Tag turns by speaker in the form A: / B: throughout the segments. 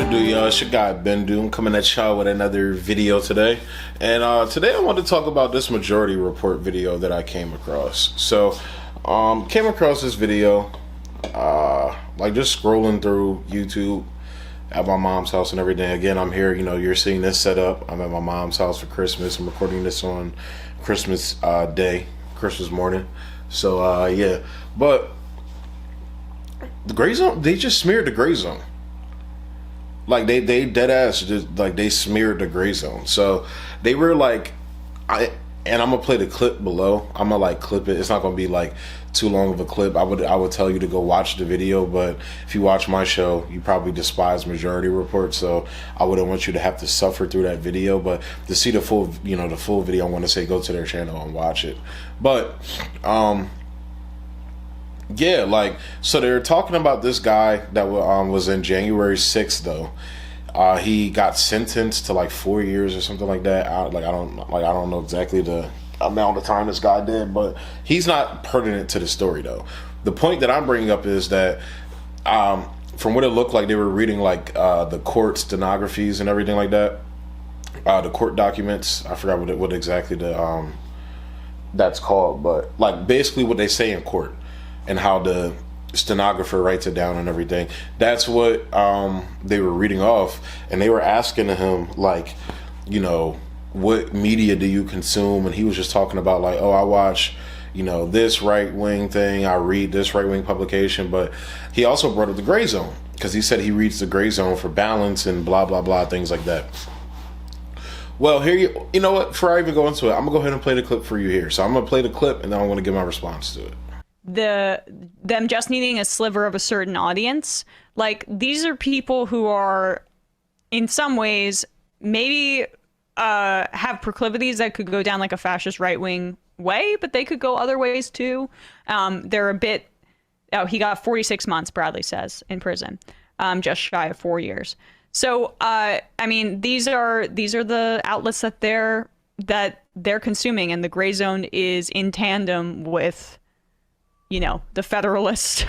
A: What it do, y'all? It's your guy Bendu. I'm coming at y'all with another video today. And today I want to talk about this majority report video that I came across. So, came across this video, like just scrolling through YouTube at my mom's house and everything. Again, I'm here, you're seeing this setup. I'm at my mom's house for Christmas. I'm recording this on Christmas Day, Christmas morning. So, yeah. But the Grayzone, they just smeared the Grayzone. Like they dead ass just like they smeared the Grayzone. So they were like, I'm gonna play the clip below. I'm gonna like clip it. It's not gonna be like too long of a clip. I would tell you to go watch the video, but if you watch my show, you probably despise majority report. So I wouldn't want you to have to suffer through that video. But to see the full, the full video, I want to say go to their channel and watch it. But yeah, like, so they're talking about this guy that was in January 6th, though. He got sentenced to like 4 years or something like that. I don't know exactly the amount of time this guy did, but he's not pertinent to the story, though. The point that I'm bringing up is that from what it looked like, they were reading like the court stenographies and everything like that, the court documents. I forgot what exactly that's called, but like basically what they say in court. And how the stenographer writes it down and everything. That's what they were reading off. And they were asking him, like, what media do you consume? And he was just talking about, like, oh, I watch, this right-wing thing. I read this right-wing publication. But he also brought up the Grayzone. Because he said he reads the Grayzone for balance and blah, blah, blah, things like that. Well, here you know what? Before I even go into it, I'm going to go ahead and play the clip for you here. So I'm going to play the clip, and then I'm going to give my response to it.
B: Them just needing a sliver of a certain audience, like these are people who are in some ways maybe have proclivities that could go down like a fascist right-wing way, but they could go other ways too. They're a bit he got 46 months, Bradley says, in prison, just shy of 4 years. So I mean, these are the outlets that they're consuming, and the Grayzone is in tandem with the Federalist,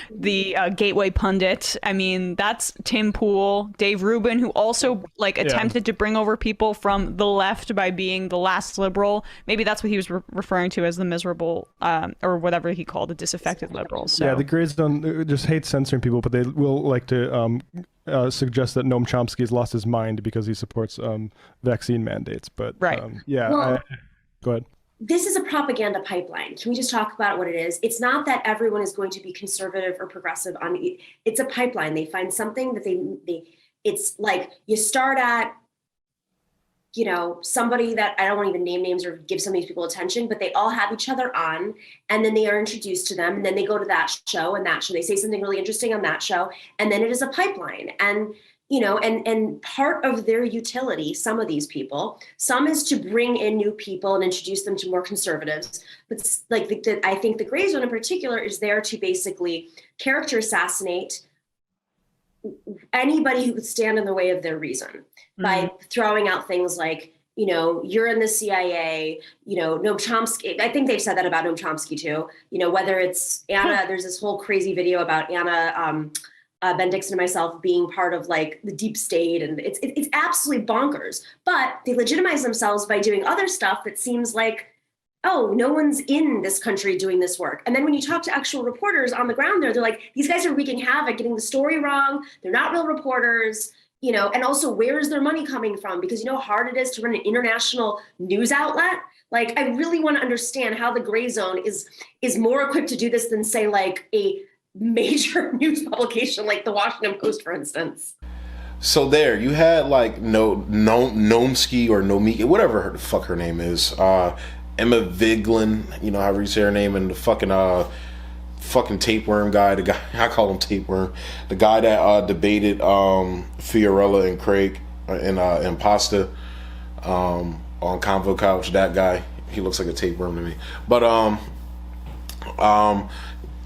B: the Gateway Pundit. I mean, that's Tim Pool, Dave Rubin, who also attempted to bring over people from the left by being the last liberal. Maybe that's what he was referring to as the miserable, or whatever he called the disaffected liberals. So.
C: Yeah, the Grayzone just hates censoring people, but they will like to suggest that Noam Chomsky has lost his mind because he supports vaccine mandates. But
B: right.
C: Go ahead.
D: This is a propaganda pipeline. Can we just talk about what it is? It's not that everyone is going to be conservative or progressive on it. It's a pipeline. They find something that it's like you start at, somebody that I don't want to even name names or give some of these people attention, but they all have each other on, and then they are introduced to them, and then they go to that show and that show. They say something really interesting on that show, and then it is a pipeline. And and part of their utility, some of these people, some is to bring in new people and introduce them to more conservatives. But I think the Grayzone in particular is there to basically character assassinate anybody who would stand in the way of their reason by throwing out things like, you're in the CIA, Noam Chomsky. I think they've said that about Noam Chomsky too. Whether it's Anna, there's this whole crazy video about Anna, Ben Dixon and myself being part of like the deep state, and it's absolutely bonkers. But they legitimize themselves by doing other stuff that seems like, oh, no one's in this country doing this work. And then when you talk to actual reporters on the ground there, they're like, these guys are wreaking havoc, getting the story wrong. They're not real reporters, and also where is their money coming from? Because you know how hard it is to run an international news outlet. Like, I really want to understand how the Grayzone is more equipped to do this than say like a major news publication like the Washington Post, for instance.
A: So there you had like Nomiki or Nomiki, whatever the fuck her name is, Emma Vigeland, however you say her name, and the fucking tapeworm guy, the guy I call him tapeworm, the guy that debated Fiorella and Craig in Pasta on Convo Couch. That guy, he looks like a tapeworm to me. But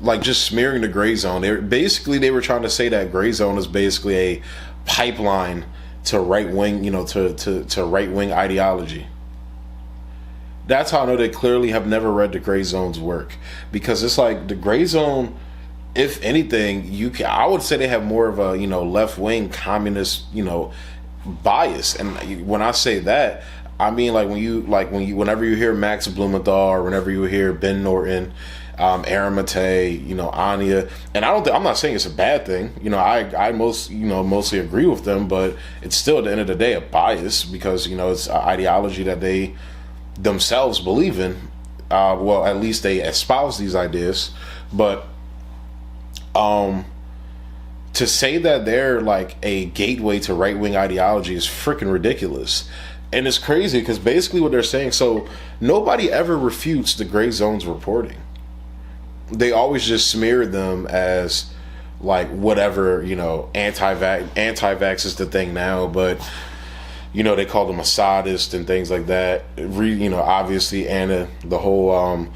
A: like just smearing the Grayzone. They were trying to say that Grayzone is basically a pipeline to right wing, to right wing ideology. That's how I know they clearly have never read the Grayzone's work, because it's like the Grayzone if anything, I would say they have more of a, left wing communist, bias. And when I say that, I mean whenever you hear Max Blumenthal, or whenever you hear Ben Norton, Aaron Matei, Anya, and I'm not saying it's a bad thing. I mostly agree with them, but it's still at the end of the day a bias, because it's an ideology that they themselves believe in. Well, at least they espouse these ideas, but to say that they're like a gateway to right-wing ideology is freaking ridiculous. And it's crazy because basically what they're saying, so nobody ever refutes the Grayzone's reporting. They always just smear them as like whatever, anti-vax is the thing now, but they call them a sadist and things like that. Obviously Anna, the whole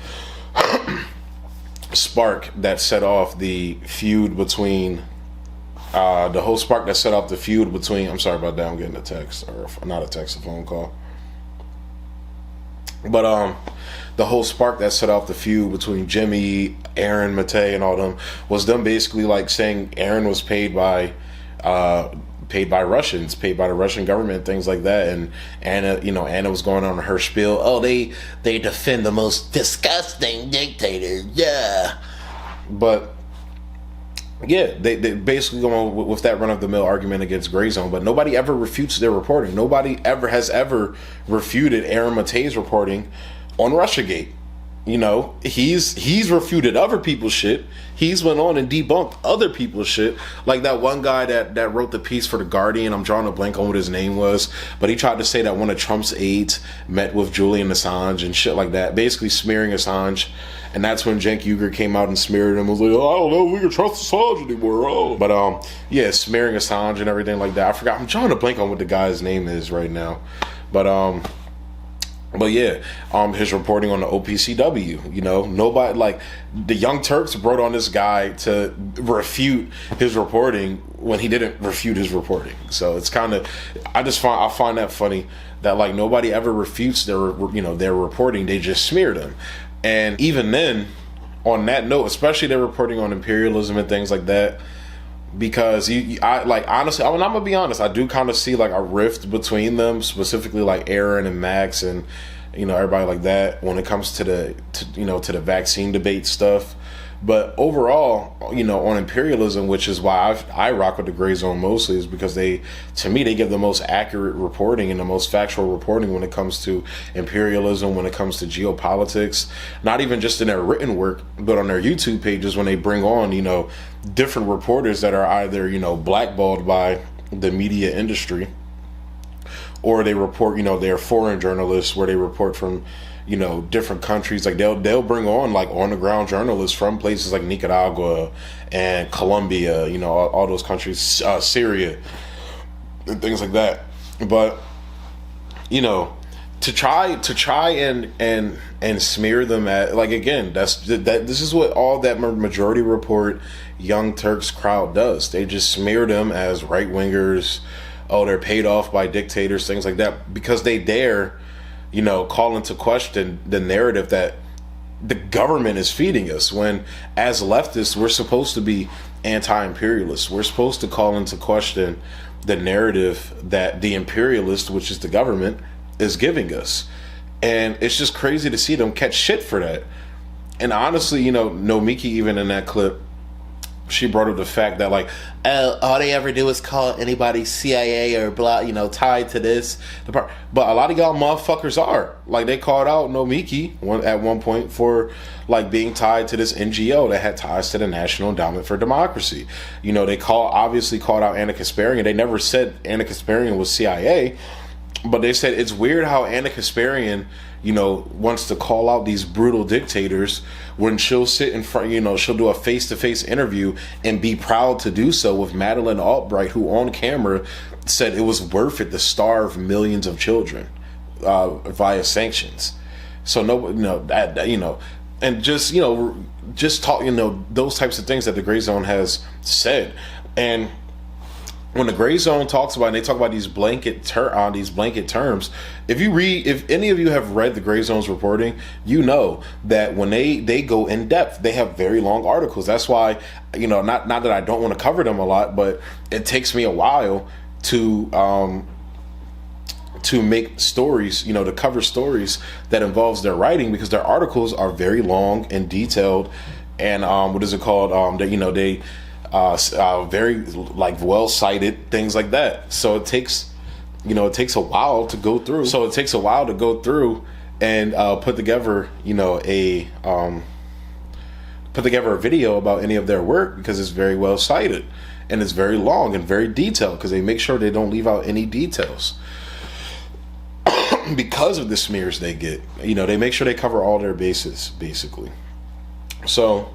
A: spark that set off the feud between I'm sorry about that, I'm getting a text, or not a text, a phone call. But the whole spark that set off the feud between Jimmy, Aaron, Matei, and all them was them basically like saying Aaron was paid by Russians, paid by the Russian government, things like that. And Anna was going on her spiel. Oh, they defend the most disgusting dictator. Yeah. But yeah, they basically go on with that run-of-the-mill argument against Grayzone, but nobody ever refutes their reporting. Nobody has ever refuted Aaron Matei's reporting on Russiagate. He's refuted other people's shit. He's went on and debunked other people's shit. Like that one guy that wrote the piece for The Guardian, I'm drawing a blank on what his name was, but he tried to say that one of Trump's aides met with Julian Assange and shit like that, basically smearing Assange. And that's when Cenk Uygur came out and smeared him. Was like, oh, I don't know if we can trust Assange anymore. Oh. But smearing Assange and everything like that. I forgot. I'm drawing a blank on what the guy's name is right now. But yeah, his reporting on the OPCW, nobody, like the Young Turks brought on this guy to refute his reporting when he didn't refute his reporting. So it's kind of, I find that funny that like nobody ever refutes their reporting. They just smear them. And even then, on that note, especially they're reporting on imperialism and things like that, because honestly, I'm gonna be honest, I do kind of see like a rift between them, specifically like Aaron and Max and everybody like that when it comes to the vaccine debate stuff. But overall, on imperialism, which is why I rock with the Grayzone mostly, is because to me they give the most accurate reporting and the most factual reporting when it comes to imperialism, when it comes to geopolitics, not even just in their written work, but on their YouTube pages when they bring on, different reporters that are either, blackballed by the media industry, or they report, they're foreign journalists where they report from different countries. Like they'll bring on like on the ground journalists from places like Nicaragua and Colombia, all those countries, Syria and things like that. But to try and smear them at, like, again, this is what all that Majority Report Young Turks crowd does. They just smear them as right wingers. Oh, they're paid off by dictators, things like that, because they dare call into question the narrative that the government is feeding us, when as leftists we're supposed to be anti-imperialists. We're supposed to call into question the narrative that the imperialist, which is the government, is giving us. And it's just crazy to see them catch shit for that. And honestly, Nomiki, even in that clip, she brought up the fact that like all they ever do is call anybody CIA or blah, tied to this. But a lot of y'all motherfuckers are. Like, they called out Nomiki at one point for like being tied to this NGO that had ties to the National Endowment for Democracy. They obviously called out Anna Kasparian. They never said Anna Kasparian was CIA, but they said it's weird how Anna Kasparian wants to call out these brutal dictators when she'll sit in front, she'll do a face-to-face interview and be proud to do so with Madeleine Albright, who on camera said it was worth it to starve millions of children via sanctions. So and just talk, those types of things that the Grayzone has said. And when the Grayzone talks about, and they talk about these blanket terms, if any of you have read the Grayzone's reporting, you know that when they go in depth, they have very long articles. That's why, not that I don't want to cover them a lot, but it takes me a while to make stories, to cover stories that involves their writing, because their articles are very long and detailed, and what is it called? They very like well cited, things like that. So it takes a while to go through. And put together a video about any of their work, because it's very well cited and it's very long and very detailed, because they make sure they don't leave out any details. Because of the smears they get, they make sure they cover all their bases, basically. So,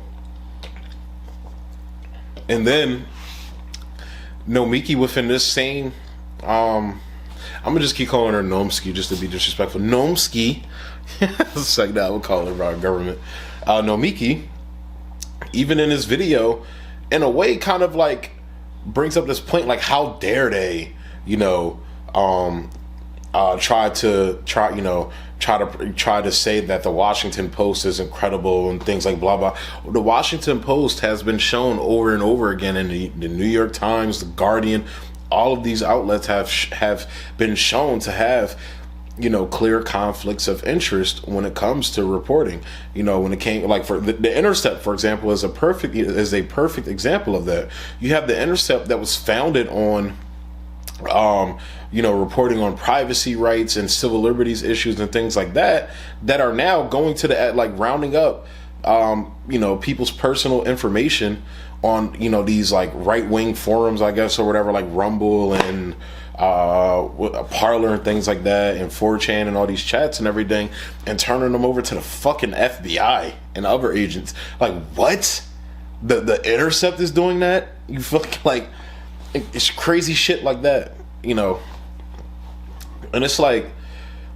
A: and then Nomiki, within this same, I'm gonna just keep calling her Nomski just to be disrespectful. Nomski, it's like that, we'll call her our government. Nomiki, even in his video, in a way, kind of like brings up this point, like, how dare they, try to say that the Washington Post is incredible and things like blah blah. The Washington Post has been shown over and over again in the New York Times, the Guardian. All of these outlets have been shown to have, clear conflicts of interest when it comes to reporting. When it came, like, for the Intercept, for example, is a perfect example of that. You have the Intercept that was founded on reporting on privacy rights and civil liberties issues and things like that are now going to rounding up, people's personal information on, these like right-wing forums, I guess, or whatever, like Rumble and Parler and things like that, and 4chan and all these chats and everything, and turning them over to the fucking FBI and other agents. Like, what? The Intercept is doing that? You fucking, like, it's crazy shit like that, And it's like,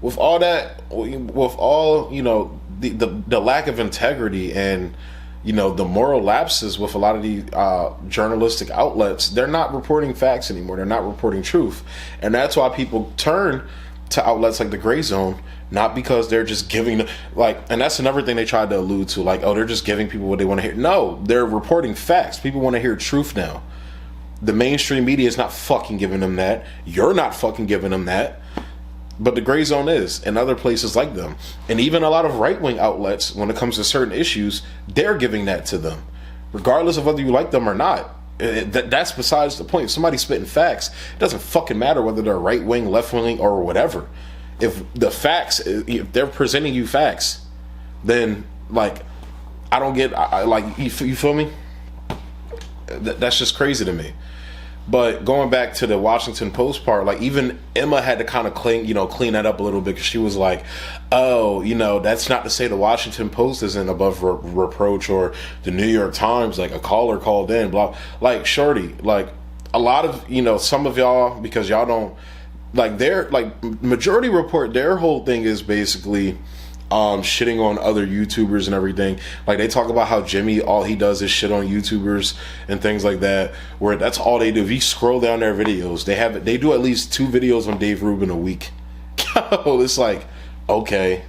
A: with all that, the lack of integrity and, the moral lapses with a lot of these journalistic outlets, they're not reporting facts anymore. They're not reporting truth. And that's why people turn to outlets like the Grayzone, not because they're just giving, and that's another thing they tried to allude to, they're just giving people what they want to hear. No, they're reporting facts. People want to hear truth now. The mainstream media is not fucking giving them that. You're not fucking giving them that. But the Grayzone is, and other places like them. And even a lot of right-wing outlets, when it comes to certain issues, they're giving that to them. Regardless of whether you like them or not. That's besides the point. If somebody's spitting facts, it doesn't fucking matter whether they're right-wing, left-wing, or whatever. If they're presenting you facts, then, I don't get, you feel me? That's just crazy to me. But going back to the Washington Post part, even Emma had to kind of clean that up a little bit, because she was like, oh, that's not to say the Washington Post isn't above reproach, or the New York Times, a caller called in, blah. Shorty, a lot of, some of y'all, because y'all don't, their, Majority Report, their whole thing is basically shitting on other YouTubers and everything. They talk about how Jimmy, all he does is shit on YouTubers and things like that, where that's all they do. If you scroll down their videos, they do at least 2 videos on Dave Rubin a week. It's okay,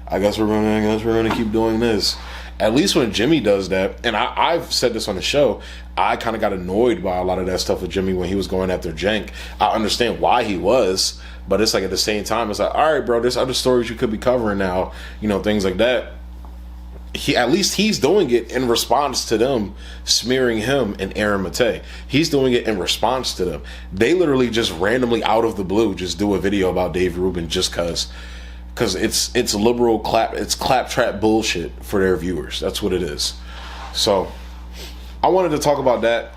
A: I guess we're gonna keep doing this. At least when Jimmy does that, and I've said this on the show, I kind of got annoyed by a lot of that stuff with Jimmy when he was going after Jenk. I understand why he was, but it's at the same time, it's all right, bro, there's other stories you could be covering now, things like that. At least he's doing it in response to them smearing him and Aaron Matei. He's doing it in response to them. They literally just randomly out of the blue just do a video about Dave Rubin just because it's liberal claptrap bullshit for their viewers. That's what it is. So I wanted to talk about that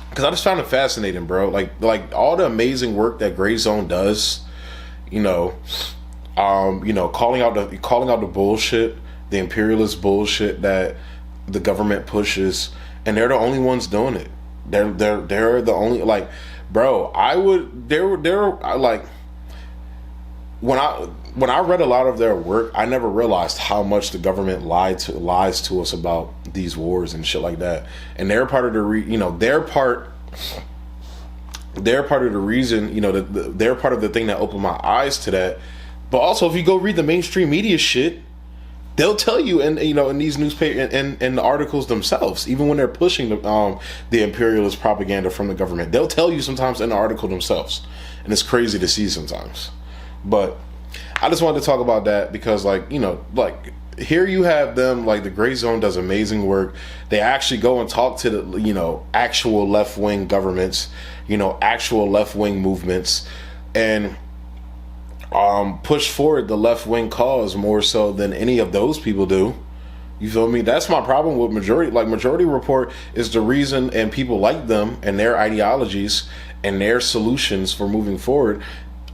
A: because I just found it fascinating, bro. Like all the amazing work that Grayzone does, calling out the bullshit, the imperialist bullshit that the government pushes, and they're the only ones doing it. They're the only, bro. When I read a lot of their work, I never realized how much the government lies to us about these wars and shit like that. And they're part of the they're part of the reason, they're part of the thing that opened my eyes to that, But also, if you go read the mainstream media shit, they'll tell you, and in these newspaper in the articles themselves, even when they're pushing the imperialist propaganda from the government, they'll tell you sometimes in the article themselves, and it's crazy to see sometimes. But I just wanted to talk about that because, like, here you have them, like, the Grayzone does amazing work. They actually go and talk to the, actual left-wing governments, actual left-wing movements, and push forward the left-wing cause more so than any of those people do. You feel me? That's my problem with Majority. Like, Majority Report is the reason, and people like them and their ideologies and their solutions for moving forward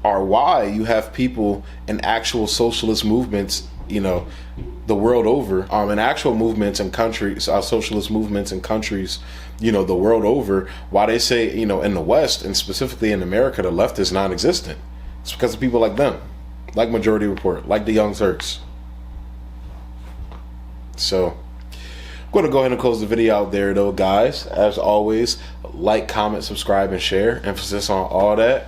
A: are why you have people in actual socialist movements, the world over, in actual movements and countries, socialist movements and countries, the world over, why they say, in the West and specifically in America, the left is non-existent. It's because of people like them, like Majority Report, like the Young Turks. So I'm going to go ahead and close the video out there, though, guys. As always, like, comment, subscribe, and share. Emphasis on all that.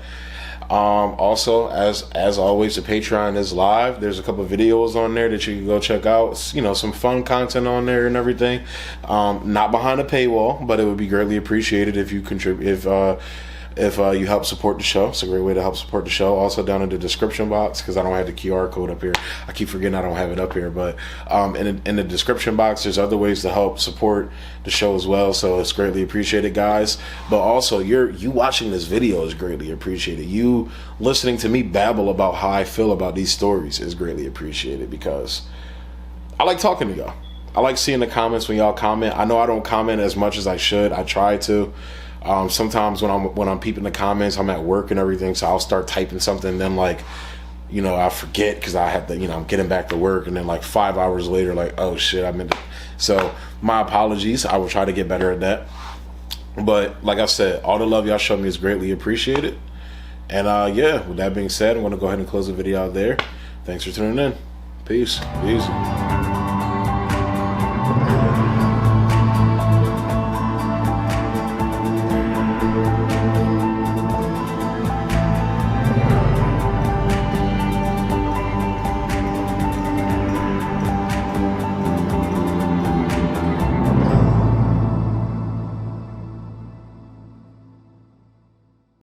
A: Also, as always, the Patreon is live. There's a couple of videos on there that you can go check out. Some fun content on there and everything. Not behind a paywall, but it would be greatly appreciated if you contribute. If you help support the show. It's a great way to help support the show. Also, down in the description box, because I don't have the QR code up here. I keep forgetting I don't have it up here. But in the description box, there's other ways to help support the show as well. So it's greatly appreciated, guys. But also, you watching this video is greatly appreciated. You listening to me babble about how I feel about these stories is greatly appreciated, because I like talking to y'all. I like seeing the comments when y'all comment. I know I don't comment as much as I should. I try to. Sometimes when I'm peeping the comments, I'm at work and everything, so I'll start typing something, and then, like, I forget because I have to, I'm getting back to work, and then, like, 5 hours later, like, oh shit, I meant to. So my apologies. I will try to get better at that. But like I said, all the love y'all show me is greatly appreciated. And with that being said, I'm going to go ahead and close the video out there. Thanks for tuning in. Peace.